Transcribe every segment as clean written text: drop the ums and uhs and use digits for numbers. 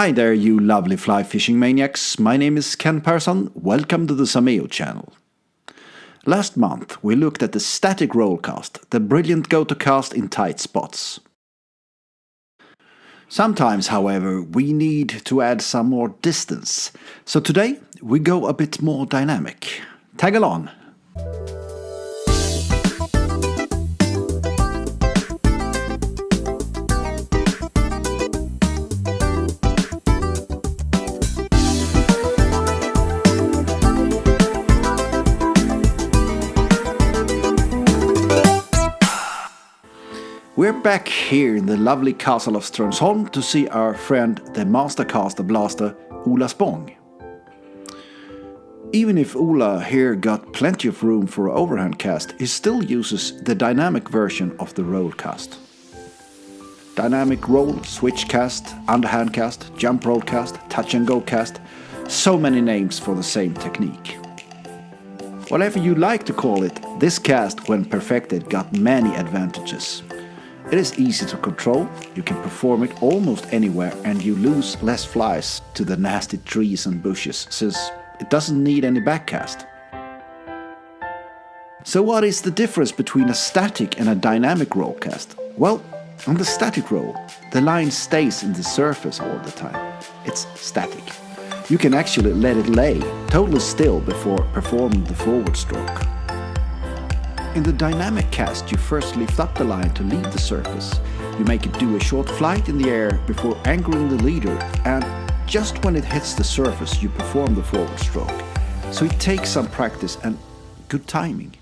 Hi there, you lovely fly fishing maniacs. My name is Ken Persson. Welcome to the Sameo channel. Last month we looked at the static roll cast, the brilliant go-to cast in tight spots. Sometimes, however, we need to add some more distance. So today we go a bit more dynamic. Tag along! We're back here in the lovely castle of Strömsholm to see our friend the master caster blaster Ola Spång. Even if Ola here got plenty of room for an overhand cast, he still uses the dynamic version of the roll cast. Dynamic roll, switch cast, underhand cast, jump roll cast, touch and go cast, so many names for the same technique. Whatever you like to call it, this cast when perfected got many advantages. It is easy to control, you can perform it almost anywhere and you lose less flies to the nasty trees and bushes since it doesn't need any backcast. So what is the difference between a static and a dynamic roll cast? Well, on the static roll, the line stays in the surface all the time. It's static. You can actually let it lay totally still before performing the forward stroke. In the dynamic cast, you first lift up the line to leave the surface. You make it do a short flight in the air before anchoring the leader, and just when it hits the surface, you perform the forward stroke. So it takes some practice and good timing.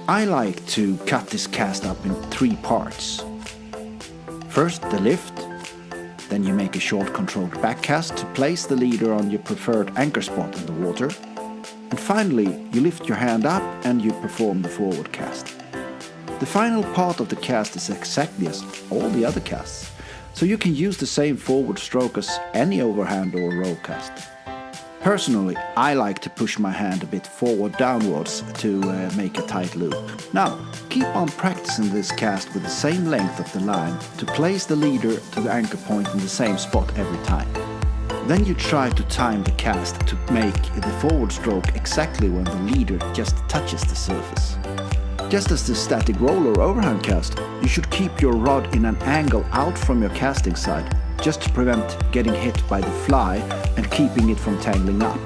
I like to cut this cast up in 3 parts. First the lift, then you make a short controlled backcast to place the leader on your preferred anchor spot in the water, and finally you lift your hand up and you perform the forward cast. The final part of the cast is exactly as all the other casts, so you can use the same forward stroke as any overhand or roll cast. Personally, I like to push my hand a bit forward downwards to make a tight loop. Now, keep on practicing this cast with the same length of the line to place the leader to the anchor point in the same spot every time. Then you try to time the cast to make the forward stroke exactly when the leader just touches the surface. Just as the static roll or overhand cast, you should keep your rod in an angle out from your casting side, just to prevent getting hit by the fly and keeping it from tangling up.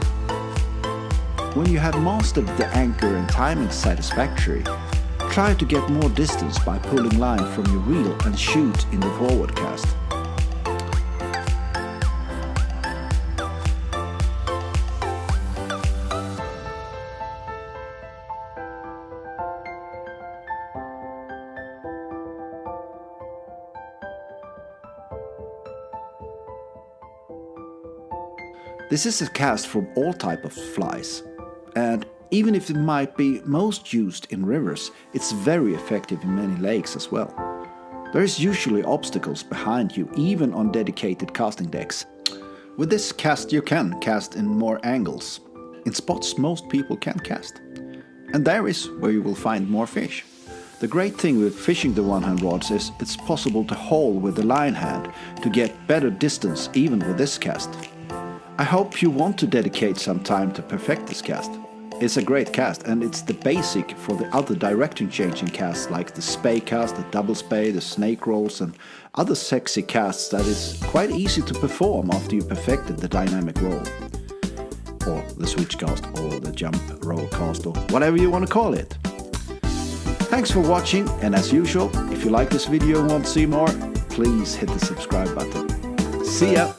When you have mastered the anchor and timing satisfactory, try to get more distance by pulling line from your reel and shoot in the forward cast. This is a cast from all types of flies, and even if it might be most used in rivers, it's very effective in many lakes as well. There is usually obstacles behind you, even on dedicated casting decks. With this cast you can cast in more angles, in spots most people can't cast. And there is where you will find more fish. The great thing with fishing the one-hand rods is it's possible to haul with the line hand to get better distance even with this cast. I hope you want to dedicate some time to perfect this cast. It's a great cast and it's the basic for the other direction changing casts like the spay cast, the double spay, the snake rolls and other sexy casts that is quite easy to perform after you perfected the dynamic roll. Or the switch cast or the jump roll cast or whatever you want to call it. Thanks for watching, and as usual, if you like this video and want to see more, please hit the subscribe button. See ya!